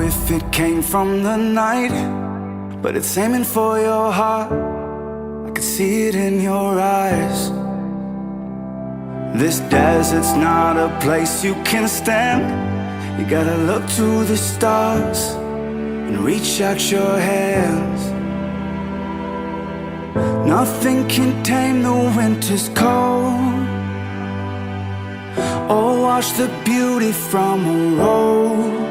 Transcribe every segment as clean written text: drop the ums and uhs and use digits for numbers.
if it came from the night, but it's aiming for your heart. I could see it in your eyes. This desert's not a place you can stand. You gotta look to the stars and reach out your hands. Nothing can tame the winter's cold or wash the beauty from a rose.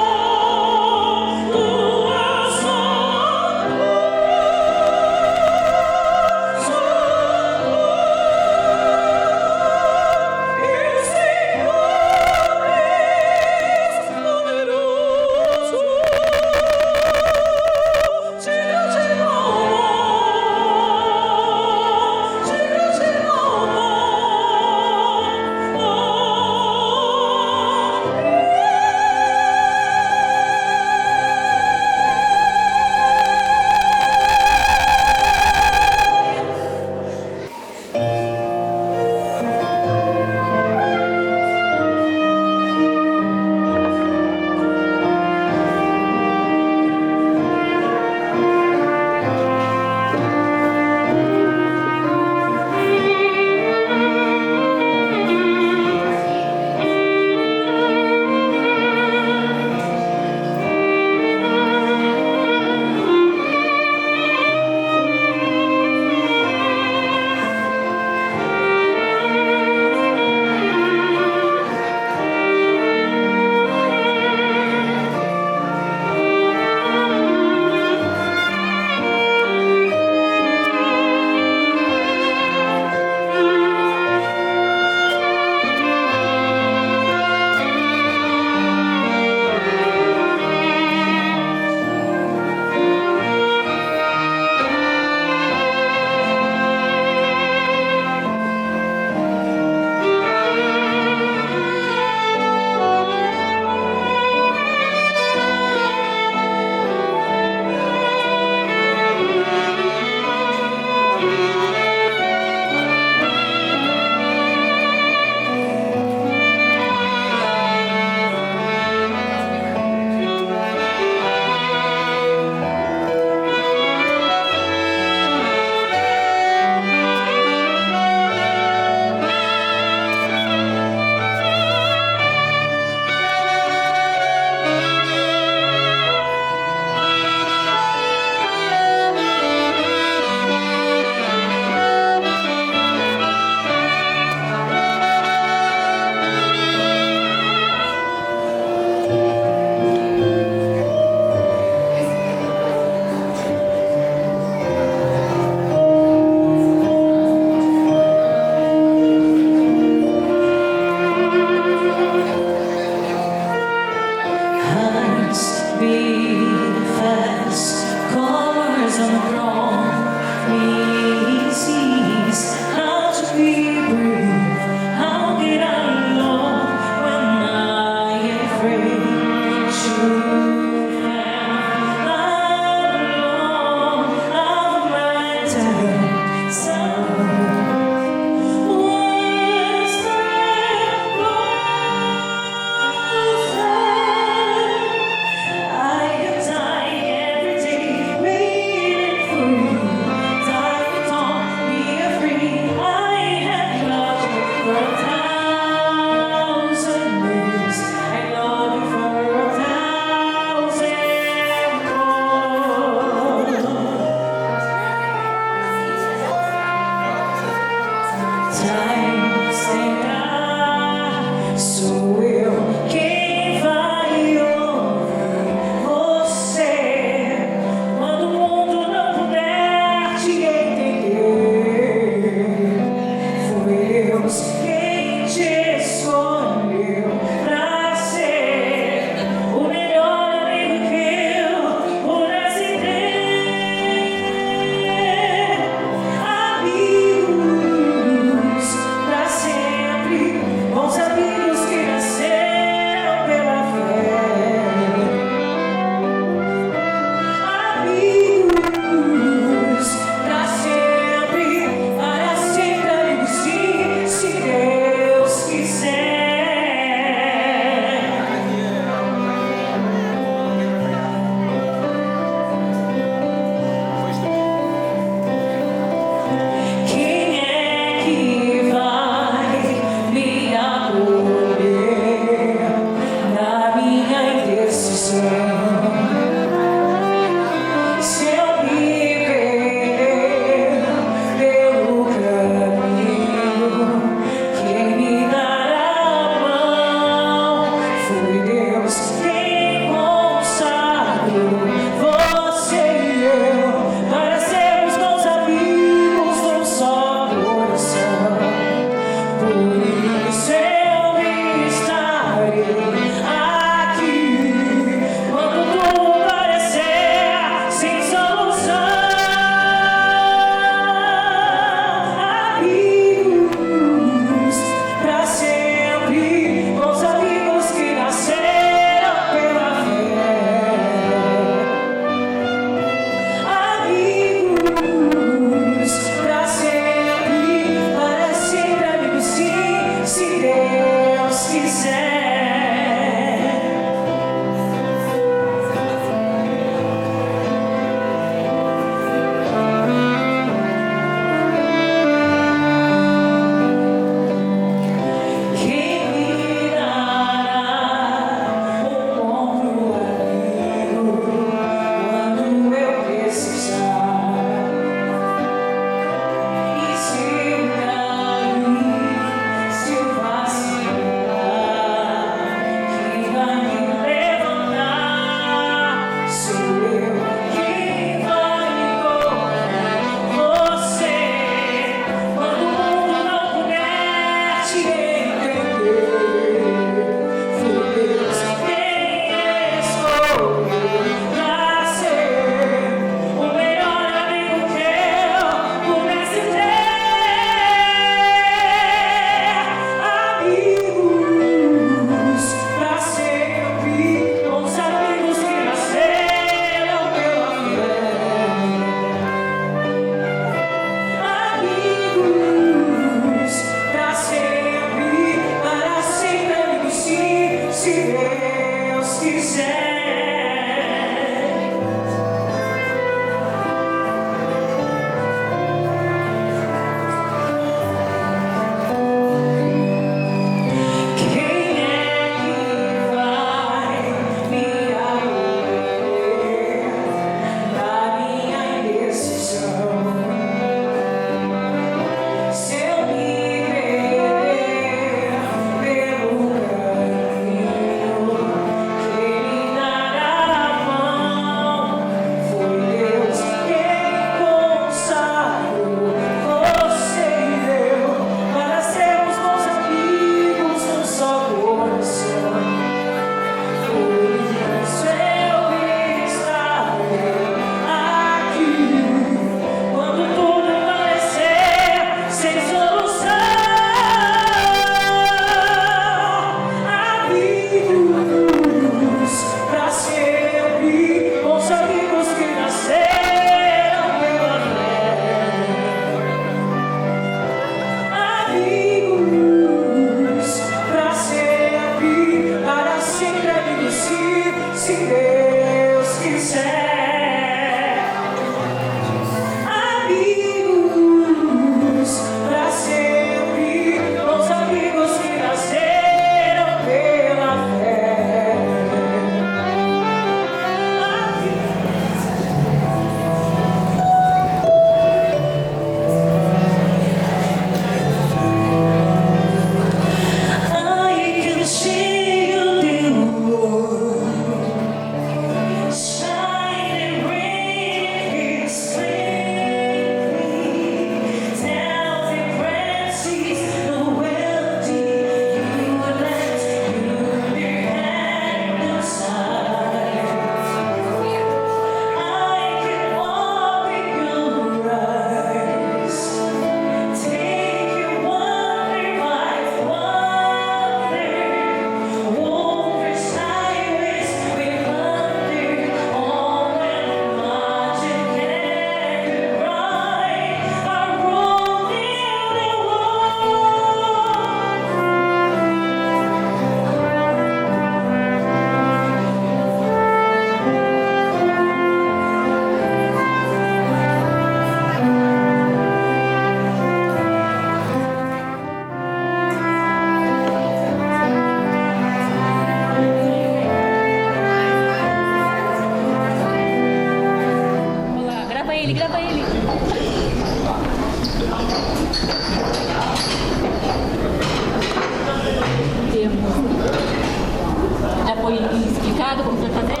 Já foi explicado como você vai fazer?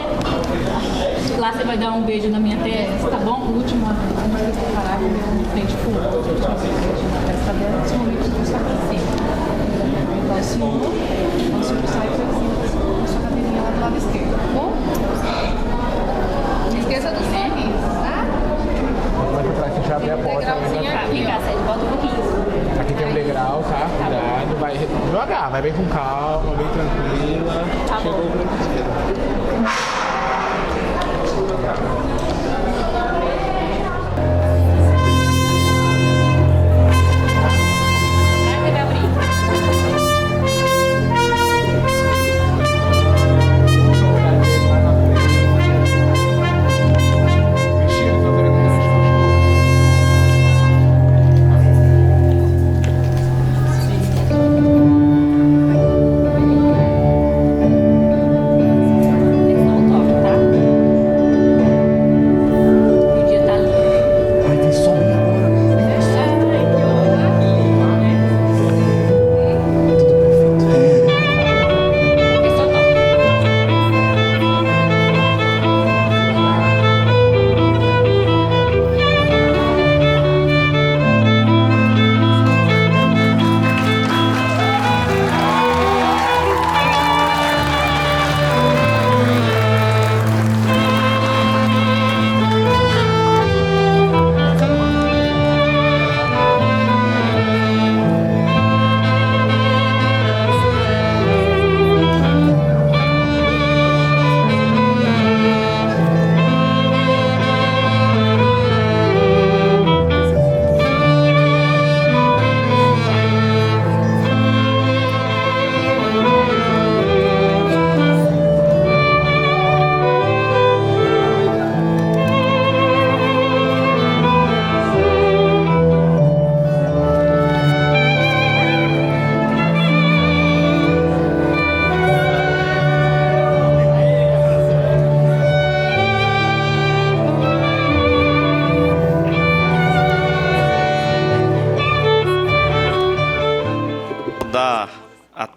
Lá você vai dar um beijo na minha testa, tá bom? O último parágrafo de frente pro outro. Na testa dela, nesse momento você está aqui assim. Então, o senhor sai para cima, na sua cadeirinha lá do lado esquerdo, tá bom? Não esqueça do sorriso, tá? Mais pra trás, que já abrir a porta. Aqui, ó. Bota um pouquinho. Aqui tem um degrau, tá? Cuidado, vai devagar, vai bem com calma, bem tranquila. Tá bom. Chegou pra esquerda.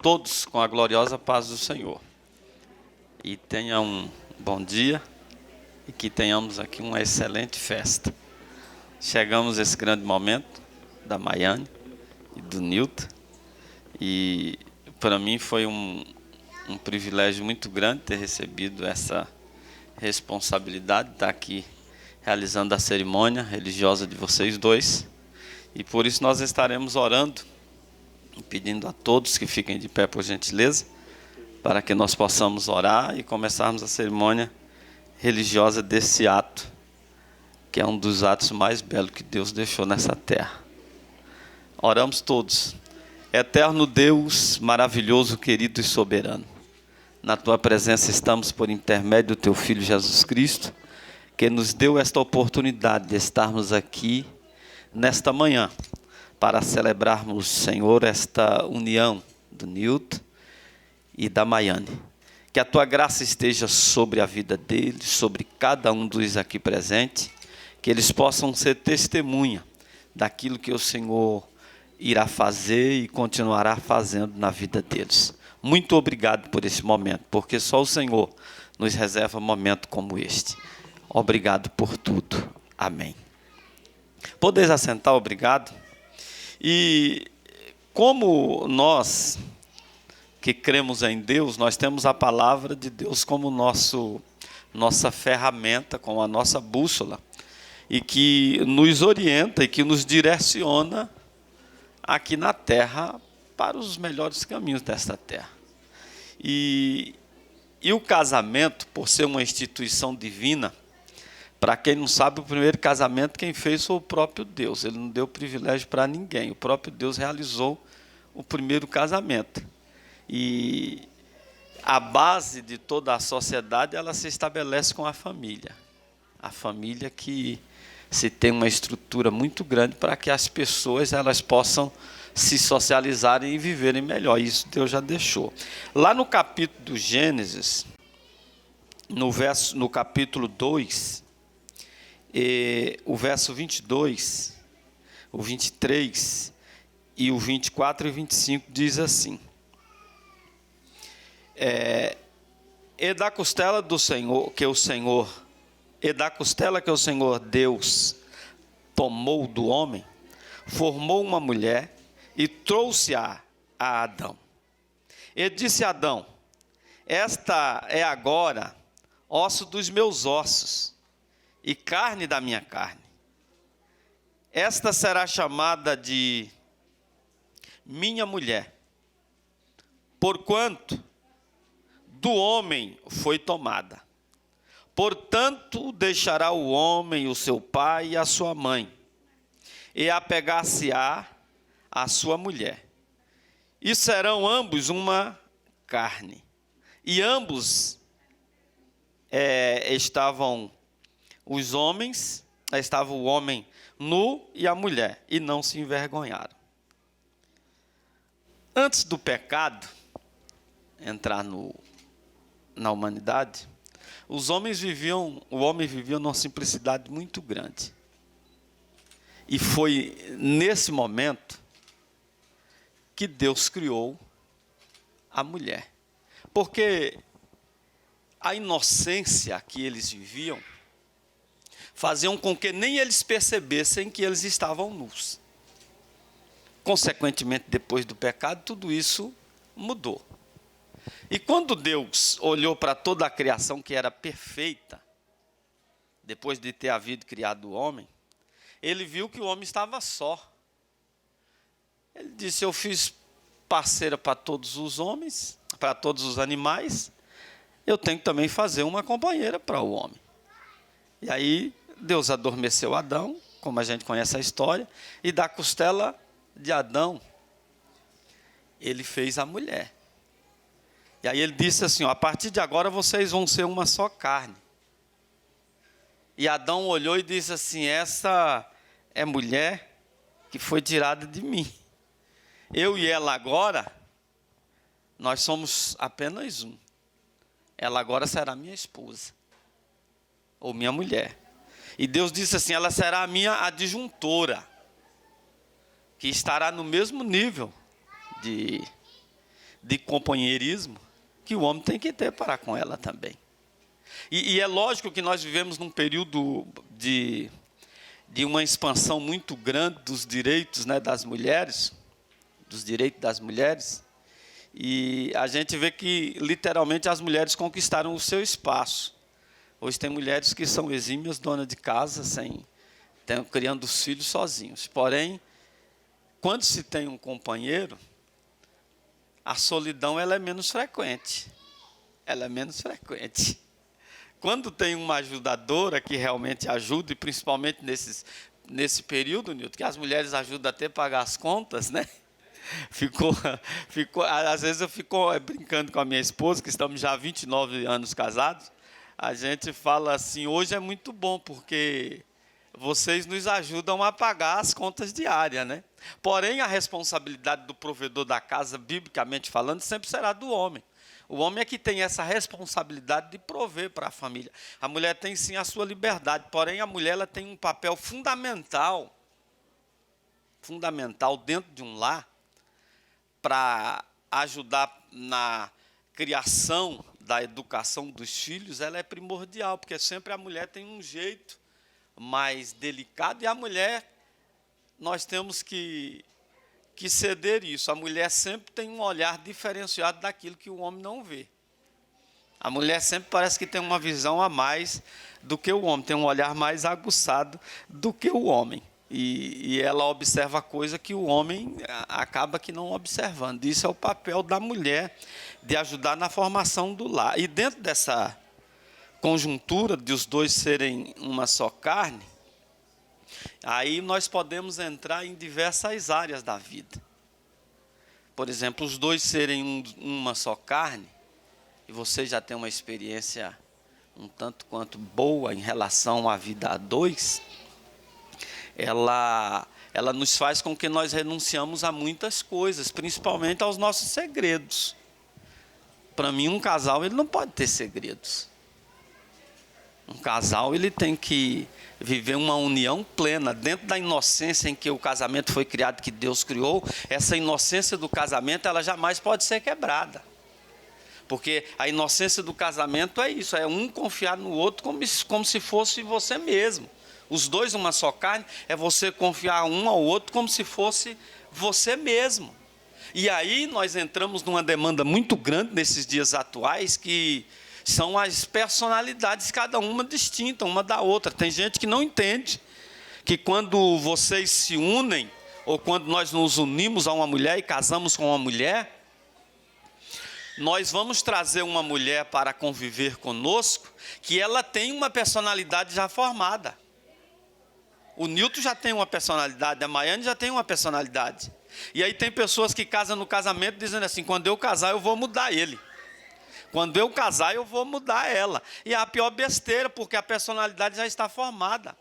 todos com a gloriosa paz do Senhor. E tenha um bom dia e que tenhamos aqui uma excelente festa. Chegamos a esse grande momento da Maiane e do Nilton. E para mim foi um privilégio muito grande ter recebido essa responsabilidade de estar aqui realizando a cerimônia religiosa de vocês dois. E por isso nós estaremos orando e pedindo a todos que fiquem de pé, por gentileza, para que nós possamos orar e começarmos a cerimônia religiosa desse ato, que é um dos atos mais belos que Deus deixou nessa terra. Oramos todos. Eterno Deus, maravilhoso, querido e soberano, na Tua presença estamos por intermédio do Teu Filho Jesus Cristo, que nos deu esta oportunidade de estarmos aqui nesta manhã, para celebrarmos, Senhor, esta união do Nilton e da Maiane. Que a Tua graça esteja sobre a vida deles, sobre cada um dos aqui presentes, que eles possam ser testemunha daquilo que o Senhor irá fazer e continuará fazendo na vida deles. Muito obrigado por esse momento, porque só o Senhor nos reserva um momento como este. Obrigado por tudo. Amém. Podeis assentar, obrigado. E como nós que cremos em Deus, nós temos a palavra de Deus como nossa ferramenta, como a nossa bússola, e que nos orienta e que nos direciona aqui na terra para os melhores caminhos desta terra. E o casamento, por ser uma instituição divina, para quem não sabe, o primeiro casamento quem fez foi o próprio Deus. Ele não deu privilégio para ninguém. O próprio Deus realizou o primeiro casamento. E a base de toda a sociedade, ela se estabelece com a família. A família que se tem uma estrutura muito grande para que as pessoas elas possam se socializarem e viverem melhor. Isso Deus já deixou. Lá no capítulo do Gênesis, no capítulo 2, o verso 22, o 23 e o 24 e 25 diz assim: e da costela que o Senhor Deus tomou do homem, formou uma mulher e trouxe-a a Adão. E disse a Adão: esta é agora osso dos meus ossos e carne da minha carne. Esta será chamada de minha mulher, porquanto do homem foi tomada. Portanto, deixará o homem o seu pai e a sua mãe, e apegar-se-á à sua mulher, e serão ambos uma carne. E ambos estavam o homem nu e a mulher, e não se envergonharam. Antes do pecado entrar na humanidade, o homem vivia numa simplicidade muito grande. E foi nesse momento que Deus criou a mulher. Porque a inocência que eles viviam faziam com que nem eles percebessem que eles estavam nus. Consequentemente, depois do pecado, tudo isso mudou. E quando Deus olhou para toda a criação que era perfeita, depois de ter havido criado o homem, ele viu que o homem estava só. Ele disse: eu fiz parceira para todos os homens, para todos os animais, eu tenho que também fazer uma companheira para o homem. E aí Deus adormeceu Adão, como a gente conhece a história, e da costela de Adão, ele fez a mulher. E aí ele disse assim: a partir de agora vocês vão ser uma só carne. E Adão olhou e disse assim: essa é mulher que foi tirada de mim. Eu e ela agora, nós somos apenas um. Ela agora será minha esposa, ou minha mulher. E Deus disse assim: ela será a minha adjuntora, que estará no mesmo nível de companheirismo que o homem tem que ter para com ela também. E é lógico que nós vivemos num período de uma expansão muito grande dos direitos, né, das mulheres, dos direitos das mulheres, e a gente vê que, literalmente, as mulheres conquistaram o seu espaço. Hoje tem mulheres que são exímias donas de casa, criando os filhos sozinhos. Porém, quando se tem um companheiro, a solidão ela é menos frequente. Ela é menos frequente. Quando tem uma ajudadora que realmente ajuda, e principalmente nesse período, Nilton, que as mulheres ajudam até a pagar as contas, né? Às vezes eu fico brincando com a minha esposa, que estamos já há 29 anos casados, a gente fala assim, hoje é muito bom, porque vocês nos ajudam a pagar as contas diárias, né? Porém, a responsabilidade do provedor da casa, biblicamente falando, sempre será do homem. O homem é que tem essa responsabilidade de prover para a família. A mulher tem sim a sua liberdade, porém a mulher ela tem um papel fundamental dentro de um lar para ajudar na criação da educação dos filhos. Ela é primordial, porque sempre a mulher tem um jeito mais delicado, e a mulher, nós temos que ceder isso. A mulher sempre tem um olhar diferenciado daquilo que o homem não vê. A mulher sempre parece que tem uma visão a mais do que o homem, tem um olhar mais aguçado do que o homem. E ela observa coisa que o homem acaba que não observando. Isso é o papel da mulher, de ajudar na formação do lar. E dentro dessa conjuntura de os dois serem uma só carne, aí nós podemos entrar em diversas áreas da vida. Por exemplo, os dois serem uma só carne, e você já tem uma experiência um tanto quanto boa em relação à vida a dois, ela nos faz com que nós renunciamos a muitas coisas, principalmente aos nossos segredos. Para mim, um casal ele não pode ter segredos. Um casal ele tem que viver uma união plena, dentro da inocência em que o casamento foi criado, que Deus criou. Essa inocência do casamento, ela jamais pode ser quebrada. Porque a inocência do casamento é isso, é um confiar no outro como se fosse você mesmo. Os dois uma só carne, é você confiar um ao outro como se fosse você mesmo. E aí nós entramos numa demanda muito grande nesses dias atuais, que são as personalidades, cada uma distinta uma da outra. Tem gente que não entende que quando vocês se unem, ou quando nós nos unimos a uma mulher e casamos com uma mulher, nós vamos trazer uma mulher para conviver conosco, que ela tem uma personalidade já formada. O Nilton já tem uma personalidade, a Maiane já tem uma personalidade. E aí tem pessoas que casam no casamento dizendo assim, quando eu casar eu vou mudar ele. Quando eu casar eu vou mudar ela. E é a pior besteira, porque a personalidade já está formada.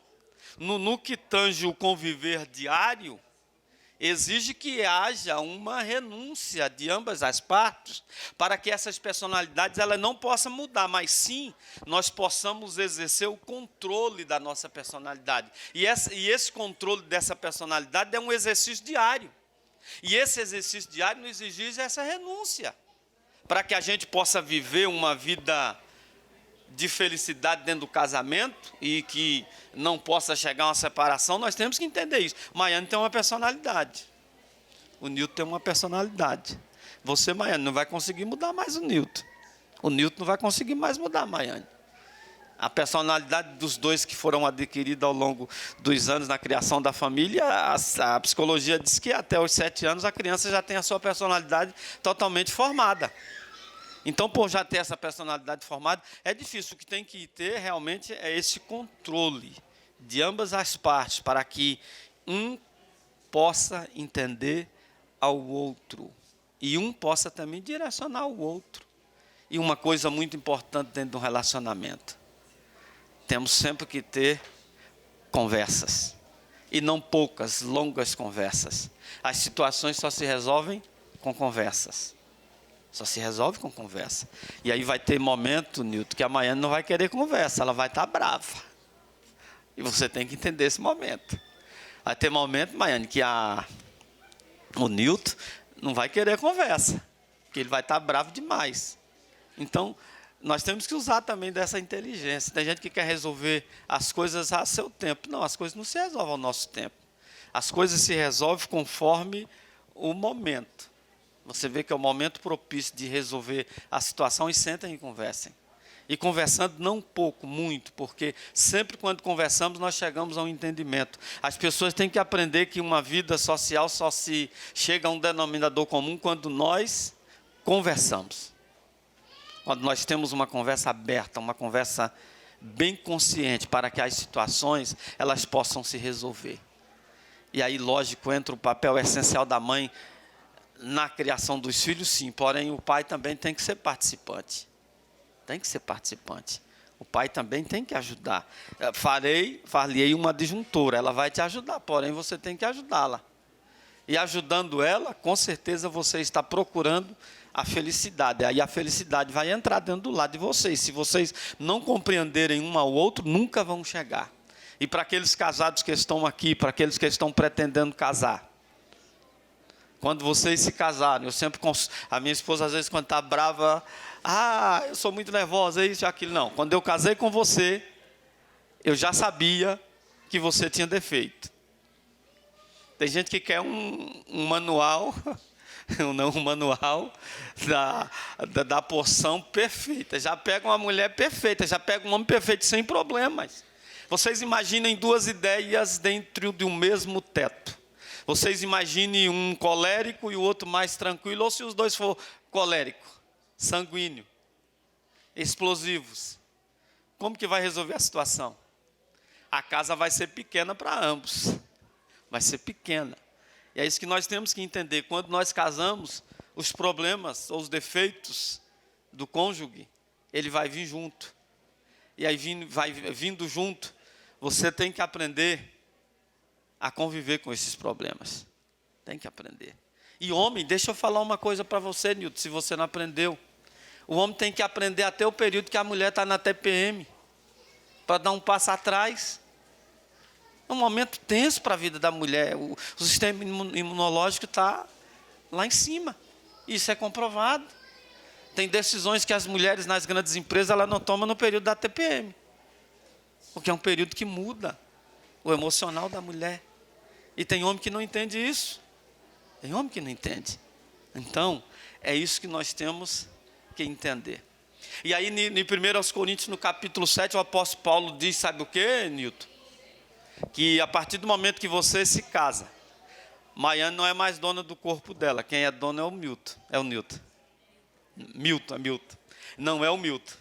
No que tange o conviver diário, exige que haja uma renúncia de ambas as partes, para que essas personalidades elas não possam mudar, mas sim nós possamos exercer o controle da nossa personalidade. E esse controle dessa personalidade é um exercício diário. E esse exercício diário nos exige essa renúncia, para que a gente possa viver uma vida de felicidade dentro do casamento e que não possa chegar a uma separação. Nós temos que entender isso. Maiane tem uma personalidade, o Nilton tem uma personalidade. Você, Maiane, não vai conseguir mudar mais o Nilton não vai conseguir mais mudar a Maiane. A personalidade dos dois que foram adquiridos ao longo dos anos na criação da família, a psicologia diz que até os 7 anos a criança já tem a sua personalidade totalmente formada. Então, por já ter essa personalidade formada, é difícil. O que tem que ter realmente é esse controle de ambas as partes, para que um possa entender ao outro e um possa também direcionar o outro. E uma coisa muito importante dentro de um relacionamento: temos sempre que ter conversas, e não poucas, longas conversas. As situações só se resolvem com conversas. Só se resolve com conversa. E aí vai ter momento, Nilton, que a Maiane não vai querer conversa, ela vai estar brava. E você tem que entender esse momento. Vai ter momento, Maiane, que o Nilton não vai querer conversa. porque ele vai estar bravo demais. Então, nós temos que usar também dessa inteligência. Tem gente que quer resolver as coisas a seu tempo. Não, as coisas não se resolvem ao nosso tempo. As coisas se resolvem conforme o momento. Você vê que é o momento propício de resolver a situação e sentem e conversem. E conversando não pouco, muito, porque sempre quando conversamos nós chegamos a um entendimento. As pessoas têm que aprender que uma vida social só se chega a um denominador comum quando nós conversamos. Quando nós temos uma conversa aberta, uma conversa bem consciente para que as situações elas possam se resolver. E aí, lógico, entra o papel essencial da mãe na criação dos filhos, sim. Porém, o pai também tem que ser participante. Tem que ser participante. O pai também tem que ajudar. Far-lhe-ei uma disjuntora. Ela vai te ajudar, porém você tem que ajudá-la. E ajudando ela, com certeza você está procurando a felicidade. Aí a felicidade vai entrar dentro do lado de vocês. Se vocês não compreenderem um ao outro, nunca vão chegar. E para aqueles casados que estão aqui, para aqueles que estão pretendendo casar, quando vocês se casarem, eu sempre a minha esposa às vezes quando está brava, eu sou muito nervosa, isso e aquilo. Não, quando eu casei com você, eu já sabia que você tinha defeito. Tem gente que quer um manual, não um manual da porção perfeita. Já pega uma mulher perfeita, já pega um homem perfeito sem problemas. Vocês imaginem duas ideias dentro de um mesmo teto. Vocês imaginem um colérico e o outro mais tranquilo, ou se os dois for colérico, sanguíneo, explosivos. Como que vai resolver a situação? A casa vai ser pequena para ambos. Vai ser pequena. E é isso que nós temos que entender. Quando nós casamos, os problemas ou os defeitos do cônjuge, ele vai vir junto. E aí vai vindo junto, você tem que aprender a conviver com esses problemas. Tem que aprender. E homem, deixa eu falar uma coisa para você, Nilton, se você não aprendeu. O homem tem que aprender até o período que a mulher está na TPM, para dar um passo atrás. É um momento tenso para a vida da mulher. O sistema imunológico está lá em cima. Isso é comprovado. Tem decisões que as mulheres nas grandes empresas elas não tomam no período da TPM. Porque é um período que muda o emocional da mulher. E tem homem que não entende isso. Tem homem que não entende. Então, é isso que nós temos que entender. E aí, em 1 Coríntios, no capítulo 7, o apóstolo Paulo diz, sabe o que, Nilton? Que a partir do momento que você se casa, Maiane não é mais dona do corpo dela. Quem é dona é o Milton. É o Nilton. Milton. Não é o Milton.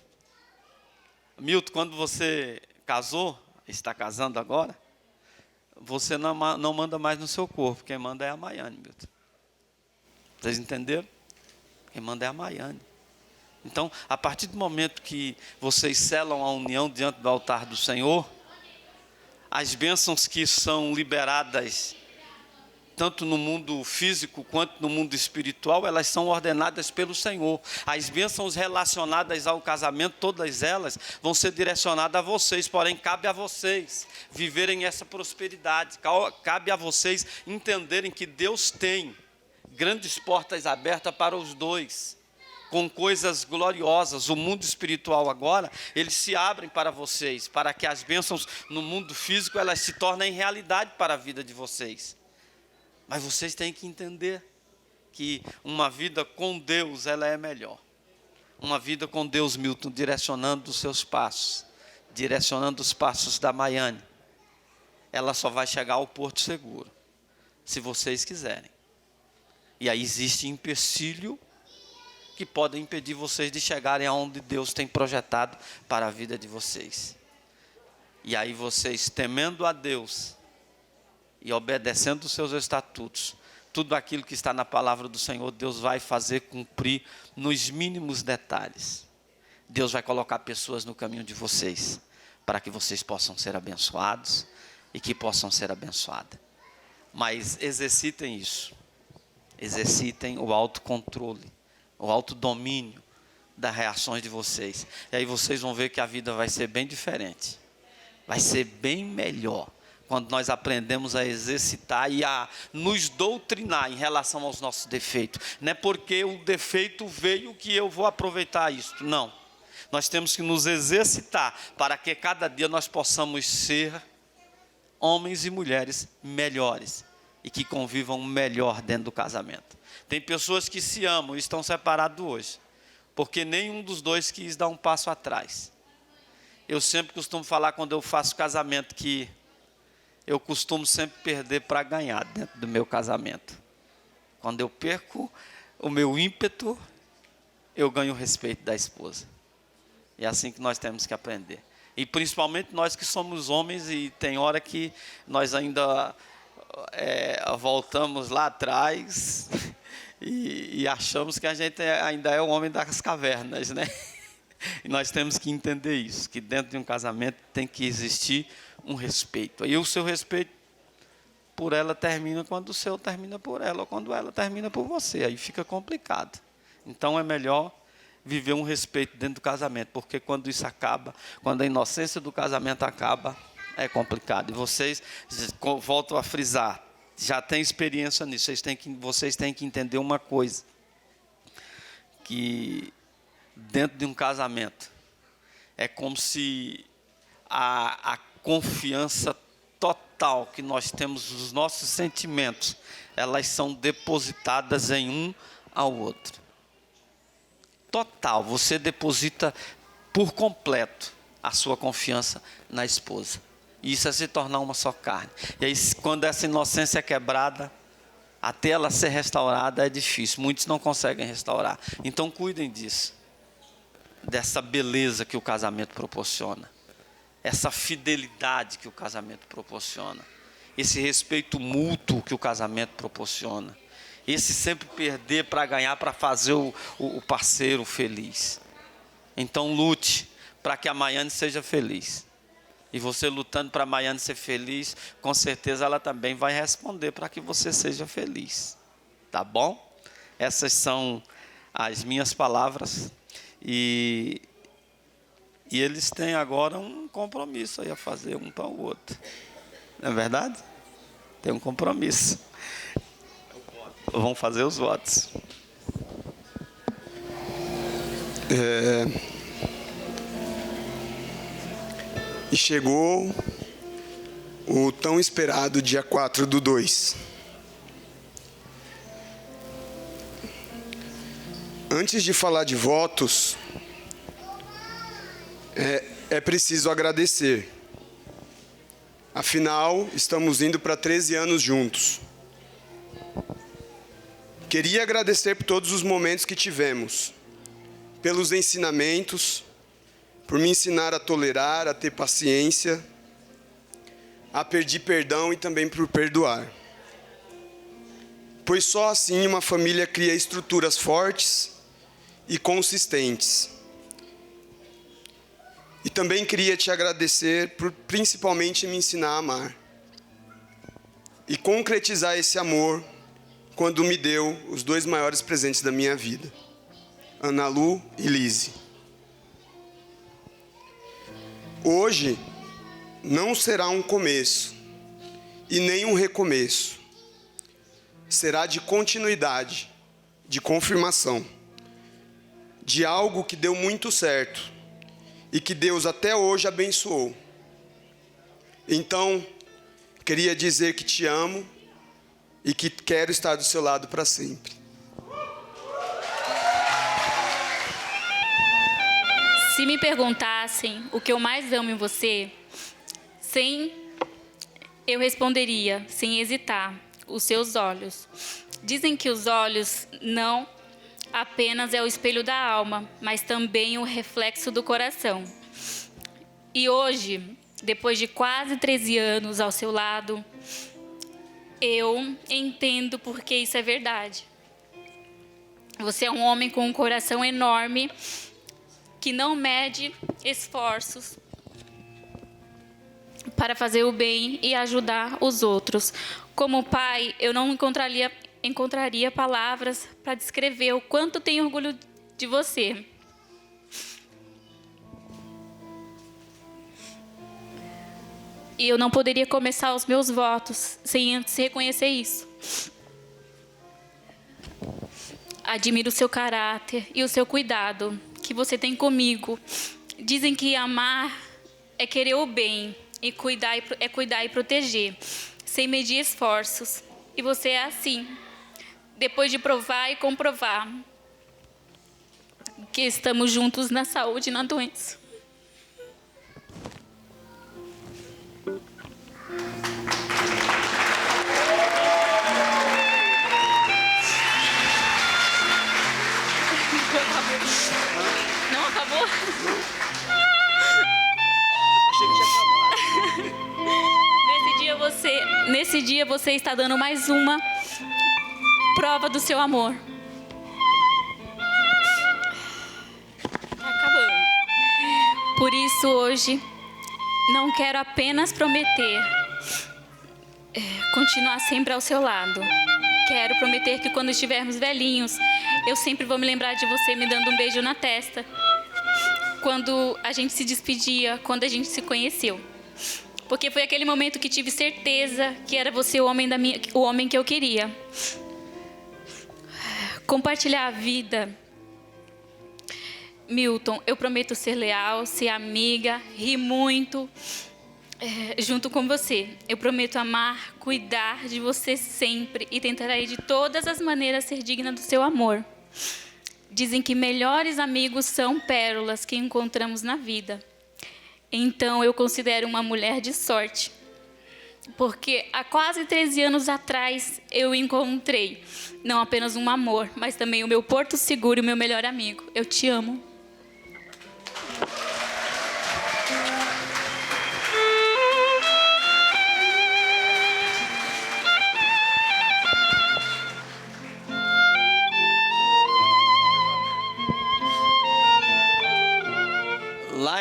Milton, quando você casou, está casando agora, você não manda mais no seu corpo. Quem manda é a Maiane, Milton. Vocês entenderam? Quem manda é a Maiane. Então, a partir do momento que vocês selam a união diante do altar do Senhor, as bênçãos que são liberadas, tanto no mundo físico quanto no mundo espiritual, elas são ordenadas pelo Senhor. As bênçãos relacionadas ao casamento, todas elas vão ser direcionadas a vocês, porém cabe a vocês viverem essa prosperidade, cabe a vocês entenderem que Deus tem grandes portas abertas para os dois, com coisas gloriosas. O mundo espiritual agora, eles se abrem para vocês, para que as bênçãos no mundo físico, elas se tornem realidade para a vida de vocês. Mas vocês têm que entender que uma vida com Deus, ela é melhor. Uma vida com Deus, Milton, direcionando os seus passos, direcionando os passos da Maiane, ela só vai chegar ao porto seguro, se vocês quiserem. E aí existe empecilho que podem impedir vocês de chegarem aonde Deus tem projetado para a vida de vocês. E aí vocês, temendo a Deus e obedecendo os seus estatutos, tudo aquilo que está na palavra do Senhor, Deus vai fazer cumprir nos mínimos detalhes. Deus vai colocar pessoas no caminho de vocês, para que vocês possam ser abençoados e que possam ser abençoadas. Mas exercitem isso. Exercitem o autocontrole, o autodomínio das reações de vocês. E aí vocês vão ver que a vida vai ser bem diferente. Vai ser bem melhor. quando nós aprendemos a exercitar e a nos doutrinar em relação aos nossos defeitos. Não é porque o defeito veio que eu vou aproveitar isso, não. Nós temos que nos exercitar para que cada dia nós possamos ser homens e mulheres melhores e que convivam melhor dentro do casamento. Tem pessoas que se amam e estão separados hoje, porque nenhum dos dois quis dar um passo atrás. Eu sempre costumo falar, quando eu faço casamento, que eu costumo sempre perder para ganhar dentro do meu casamento. Quando eu perco o meu ímpeto, eu ganho o respeito da esposa. E é assim que nós temos que aprender. E principalmente nós que somos homens, e tem hora que nós ainda voltamos lá atrás e achamos que a gente ainda é o homem das cavernas, né? E nós temos que entender isso, que dentro de um casamento tem que existir um respeito. E o seu respeito por ela termina quando o seu termina por ela, ou quando ela termina por você. Aí fica complicado. Então é melhor viver um respeito dentro do casamento, porque quando isso acaba, quando a inocência do casamento acaba, é complicado. E vocês, volto a frisar, já têm experiência nisso. Vocês têm que entender uma coisa, que dentro de um casamento é como se a confiança total que nós temos nos nossos sentimentos, elas são depositadas em um ao outro. Total, você deposita por completo a sua confiança na esposa. E isso é se tornar uma só carne. E aí, quando essa inocência é quebrada, até ela ser restaurada é difícil. Muitos não conseguem restaurar. Então cuidem disso. Dessa beleza que o casamento proporciona. Essa fidelidade que o casamento proporciona. Esse respeito mútuo que o casamento proporciona. Esse sempre perder para ganhar, para fazer o parceiro feliz. Então lute para que a Maiane seja feliz. E você lutando para a Maiane ser feliz, com certeza ela também vai responder para que você seja feliz. Tá bom? Essas são as minhas palavras. E eles têm agora um compromisso aí a fazer um para o outro. Não é verdade? Tem um compromisso. Vão fazer os votos. E chegou o tão esperado dia 4/2. Antes de falar de votos, é preciso agradecer. Afinal, estamos indo para 13 anos juntos. Queria agradecer por todos os momentos que tivemos, pelos ensinamentos, por me ensinar a tolerar, a ter paciência, a pedir perdão e também por perdoar. Pois só assim uma família cria estruturas fortes e consistentes. E também queria te agradecer por principalmente me ensinar a amar. E concretizar esse amor quando me deu os 2 maiores presentes da minha vida, Ana Lu e Lise. Hoje não será um começo e nem um recomeço. Será de continuidade, de confirmação, de algo que deu muito certo e que Deus até hoje abençoou. Então, queria dizer que te amo e que quero estar do seu lado para sempre. Se me perguntassem o que eu mais amo em você, eu responderia, sem hesitar, os seus olhos. Dizem que os olhos não apenas é o espelho da alma, mas também o reflexo do coração. E hoje, depois de quase 13 anos ao seu lado, eu entendo porque isso é verdade. Você é um homem com um coração enorme, que não mede esforços para fazer o bem e ajudar os outros. Como pai, eu não encontraria palavras para descrever o quanto tenho orgulho de você. E eu não poderia começar os meus votos sem antes reconhecer isso. Admiro o seu caráter e o seu cuidado que você tem comigo. Dizem que amar é querer o bem e cuidar e proteger, sem medir esforços. E você é assim. Depois de provar e comprovar que estamos juntos na saúde e na doença. Não acabou? Achei que tinha acabado. Nesse dia você está dando mais uma prova do seu amor. Tá acabando. Por isso hoje não quero apenas prometer continuar sempre ao seu lado. Quero prometer que quando estivermos velhinhos, eu sempre vou me lembrar de você me dando um beijo na testa. Quando a gente se despedia, quando a gente se conheceu. Porque foi aquele momento que tive certeza que era você o homem que eu queria. Compartilhar a vida. Milton, eu prometo ser leal, ser amiga, rir muito junto com você. Eu prometo amar, cuidar de você sempre e tentarei de todas as maneiras ser digna do seu amor. Dizem que melhores amigos são pérolas que encontramos na vida. Então eu considero uma mulher de sorte. Porque há quase 13 anos atrás eu encontrei não apenas um amor, mas também o meu porto seguro e o meu melhor amigo. Eu te amo. Lá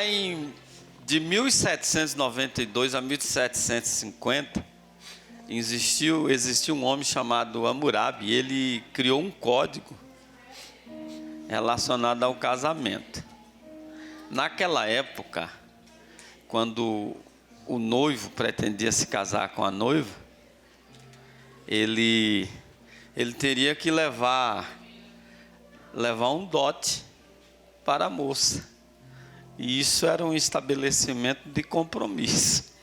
de 1792 a 1750, existiu um homem chamado Hammurabi. Ele criou um código relacionado ao casamento. Naquela época, quando o noivo pretendia se casar com a noiva, ele teria que levar um dote para a moça. E isso era um estabelecimento de compromisso.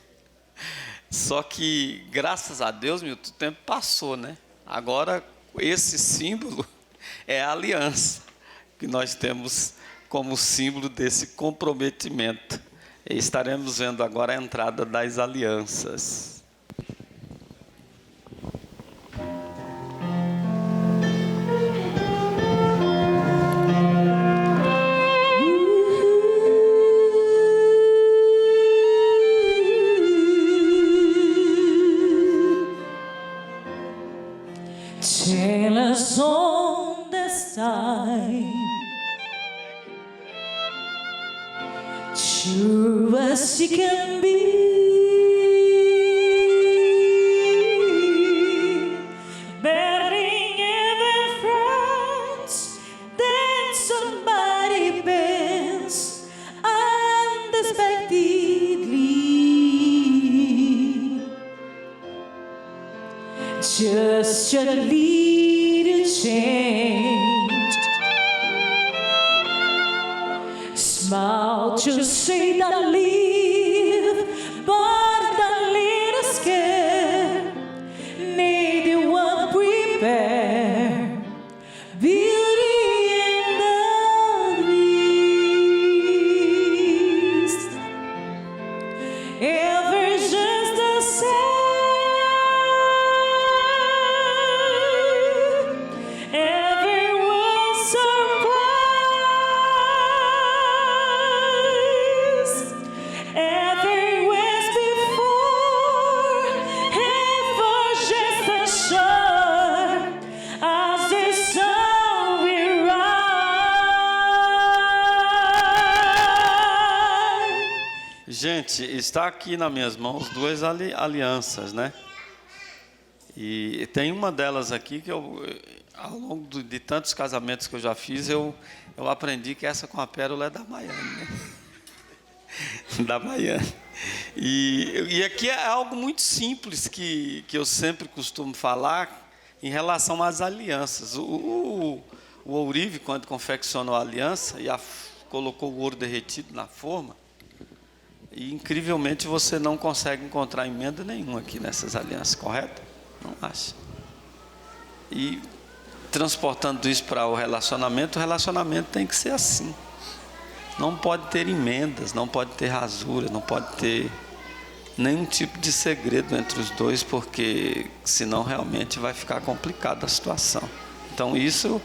Só que, graças a Deus, Milton, o tempo passou, né? Agora, esse símbolo é a aliança, que nós temos como símbolo desse comprometimento. E estaremos vendo agora a entrada das alianças. Jealous on the side, true as she can be, bearing even friends that somebody bends unexpectedly. Just a little change, smile to say that live, but a little scared, maybe one prepare, beauty in the beast, ever just the same. Gente, está aqui nas minhas mãos duas alianças, né? E tem uma delas aqui que eu, ao longo de tantos casamentos que eu já fiz, eu aprendi que essa com a pérola é da Maiane, né? Da Maiane. E aqui é algo muito simples que eu sempre costumo falar em relação às alianças. O ourive, quando confeccionou a aliança e colocou o ouro derretido na forma, e incrivelmente você não consegue encontrar emenda nenhuma aqui nessas alianças, correto? Não acha? E transportando isso para o relacionamento tem que ser assim. Não pode ter emendas, não pode ter rasura, não pode ter nenhum tipo de segredo entre os dois, porque senão realmente vai ficar complicada a situação. Então isso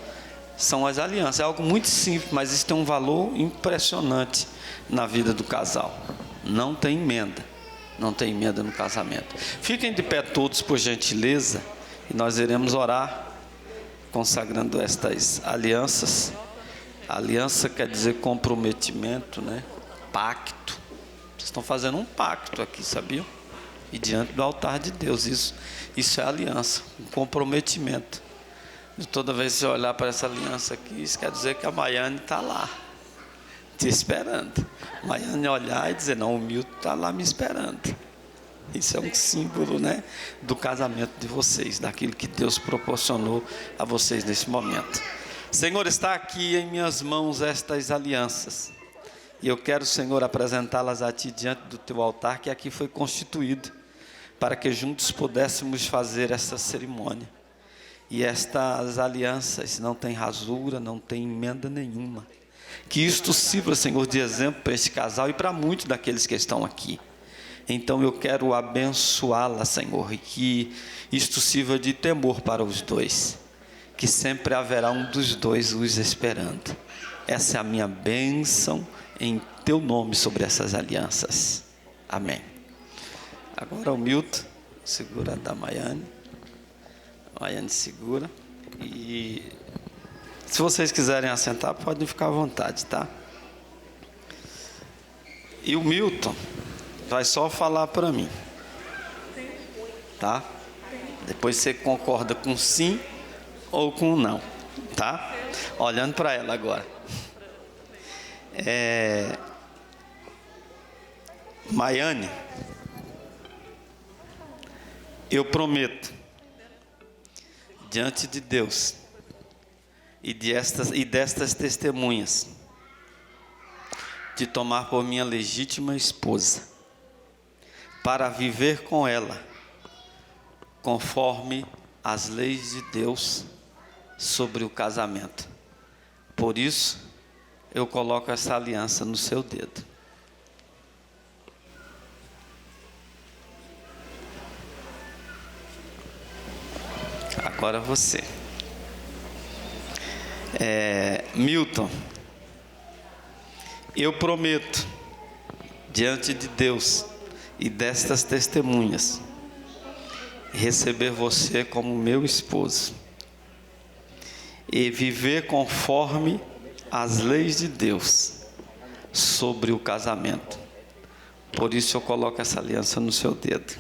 são as alianças. É algo muito simples, mas isso tem um valor impressionante na vida do casal. Não tem emenda. Não tem emenda no casamento. Fiquem de pé todos, por gentileza, e nós iremos orar consagrando estas alianças. Aliança quer dizer comprometimento, né? Pacto. Vocês estão fazendo um pacto aqui, sabiam? E diante do altar de Deus. Isso é aliança, um comprometimento. E toda vez que você olhar para essa aliança aqui, isso quer dizer que a Maiane está lá, te esperando. A Maiane olhar e dizer, não, o Milton está lá me esperando. Isso é um símbolo, né, do casamento de vocês, daquilo que Deus proporcionou a vocês nesse momento. Senhor, está aqui em minhas mãos estas alianças. E eu quero, Senhor, apresentá-las a Ti diante do Teu altar, que aqui foi constituído, para que juntos pudéssemos fazer essa cerimônia. E estas alianças não têm rasura, não têm emenda nenhuma. Que isto sirva, Senhor, de exemplo para este casal e para muitos daqueles que estão aqui. Então eu quero abençoá-la, Senhor, e que isto sirva de temor para os dois. Que sempre haverá um dos dois os esperando. Essa é a minha bênção em Teu nome sobre essas alianças. Amém. Agora o Milton segura da Maiane. A Maiane segura. E se vocês quiserem assentar, podem ficar à vontade, tá? E o Milton vai só falar para mim, tá? Depois você concorda com sim ou com não, tá? Olhando para ela agora. Maiane, eu prometo diante de Deus e destas testemunhas de tomar por minha legítima esposa para viver com ela conforme as leis de Deus sobre o casamento. Por isso, eu coloco essa aliança no seu dedo. Agora você. Milton, eu prometo, diante de Deus e destas testemunhas, receber você como meu esposo e viver conforme as leis de Deus sobre o casamento. Por isso eu coloco essa aliança no seu dedo.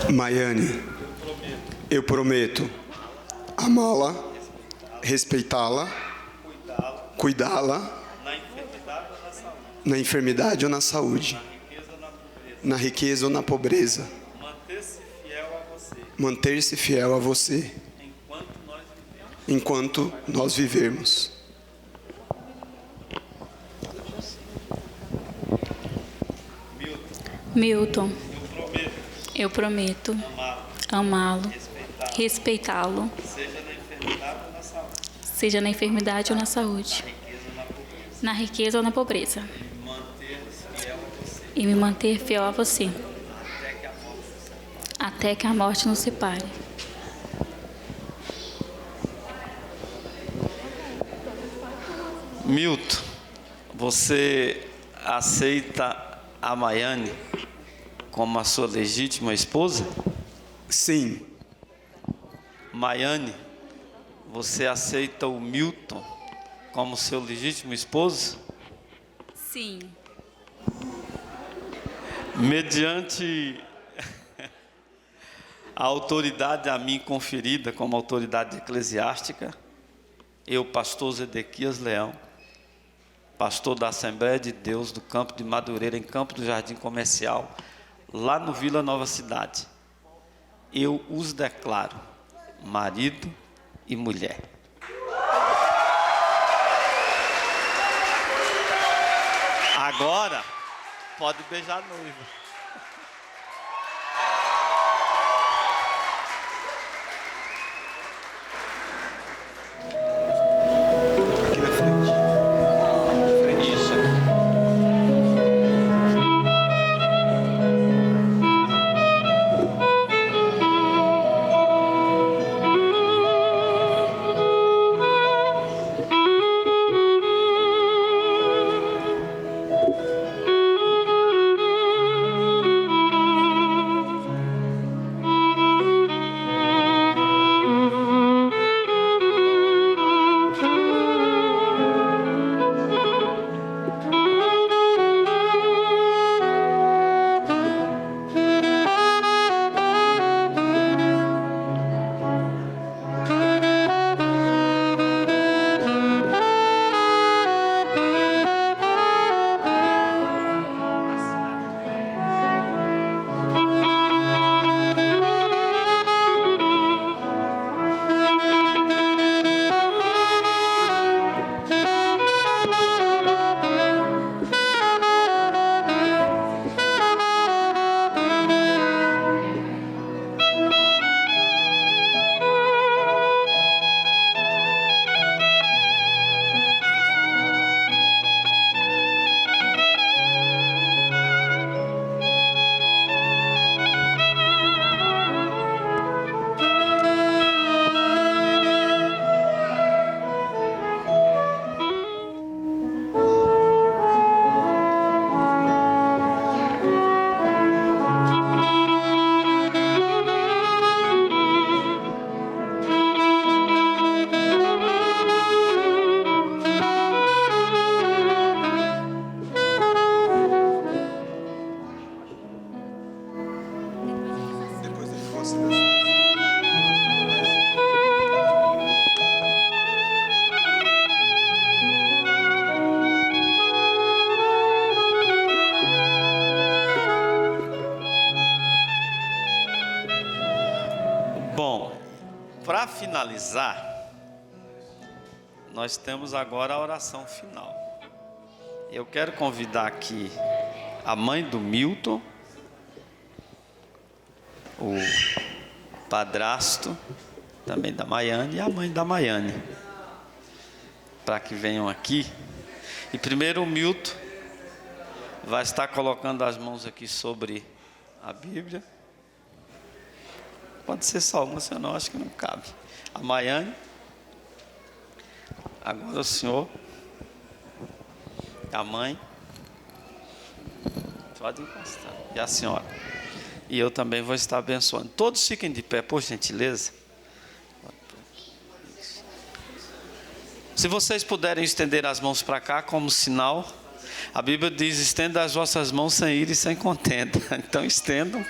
Maiane, eu prometo amá-la, respeitá-la, cuidá-la na enfermidade ou na saúde, na riqueza ou na pobreza, manter-se fiel a você enquanto nós vivermos. Milton, eu prometo amá-lo, respeitá-lo, seja na enfermidade ou na saúde, na riqueza ou na pobreza, e me manter fiel a você, até que a morte nos separe. Milton, você aceita a Maiane como a sua legítima esposa? Sim. Maiane, você aceita o Milton como seu legítimo esposo? Sim. Mediante a autoridade a mim conferida como autoridade eclesiástica, eu, pastor Zedequias Leão, pastor da Assembleia de Deus do Campo de Madureira, em Campo do Jardim Comercial, lá no Vila Nova Cidade, eu os declaro marido e mulher. Agora, pode beijar a noiva. Aqui na frente. Isso. Depois ele considera. Bom, para finalizar, nós temos agora a oração final. Eu quero convidar aqui a mãe do Milton, o padrasto também da Maiane e a mãe da Maiane, para que venham aqui. E primeiro o Milton vai estar colocando as mãos aqui sobre a Bíblia. Pode ser só uma, senão acho que não cabe. A Maiane. Agora o senhor. A mãe. Pode encostar. E a senhora. E eu também vou estar abençoando. Todos fiquem de pé, por gentileza. Se vocês puderem estender as mãos para cá como sinal, a Bíblia diz: estenda as vossas mãos sem ira e sem contenda. Então estendam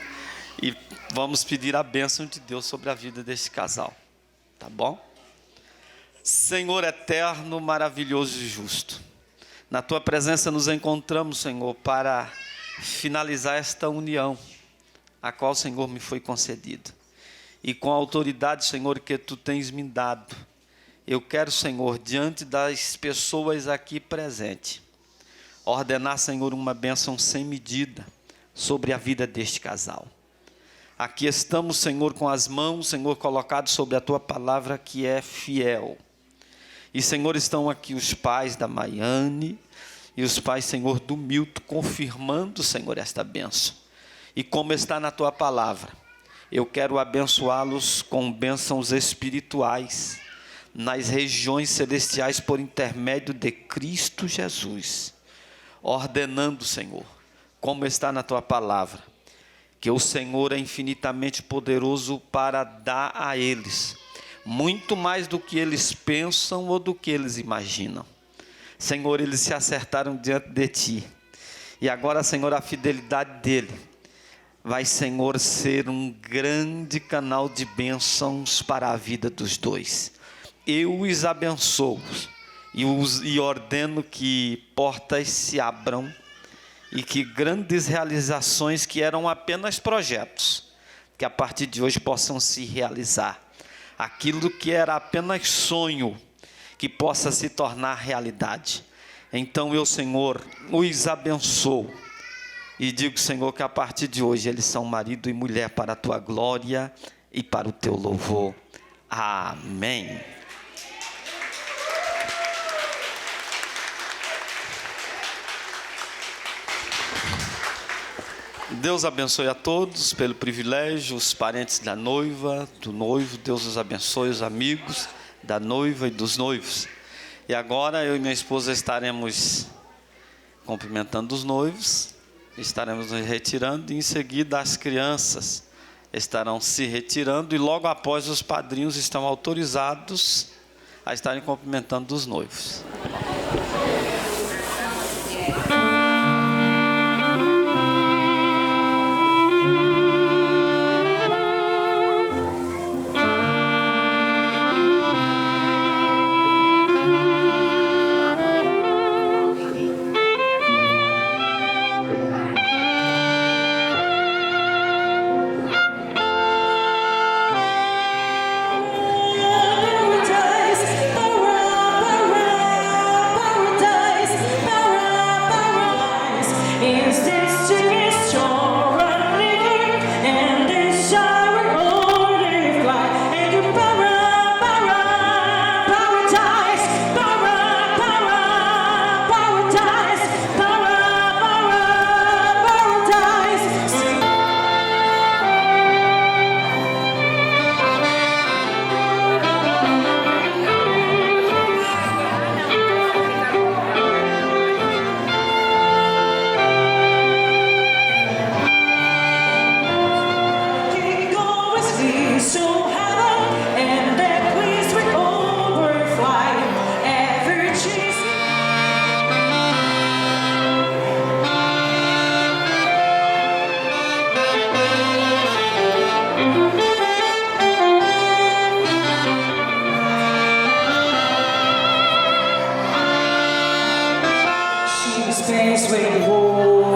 e vamos pedir a bênção de Deus sobre a vida deste casal. Tá bom? Senhor eterno, maravilhoso e justo, na tua presença nos encontramos, Senhor, para finalizar esta união, a qual, Senhor, me foi concedido. E com a autoridade, Senhor, que tu tens me dado, eu quero, Senhor, diante das pessoas aqui presentes, ordenar, Senhor, uma bênção sem medida sobre a vida deste casal. Aqui estamos, Senhor, com as mãos, Senhor, colocadas sobre a tua palavra que é fiel. E, Senhor, estão aqui os pais da Maiane e os pais, Senhor, do Milton, confirmando, Senhor, esta bênção. E como está na tua palavra, eu quero abençoá-los com bênçãos espirituais nas regiões celestiais por intermédio de Cristo Jesus, ordenando, Senhor, como está na tua palavra, que o Senhor é infinitamente poderoso para dar a eles muito mais do que eles pensam ou do que eles imaginam. Senhor, eles se acertaram diante de Ti. E agora, Senhor, a fidelidade dele vai, Senhor, ser um grande canal de bênçãos para a vida dos dois. Eu os abençoo e ordeno que portas se abram e que grandes realizações que eram apenas projetos, que a partir de hoje possam se realizar. Aquilo que era apenas sonho, que possa se tornar realidade. Então eu, Senhor, os abençoo e digo, Senhor, que a partir de hoje eles são marido e mulher para a Tua glória e para o Teu louvor. Amém. Deus abençoe a todos pelo privilégio, os parentes da noiva, do noivo. Deus os abençoe, os amigos da noiva e dos noivos. E agora eu e minha esposa estaremos cumprimentando os noivos, estaremos nos retirando e em seguida as crianças estarão se retirando e logo após os padrinhos estão autorizados a estarem cumprimentando os noivos. Space with the war.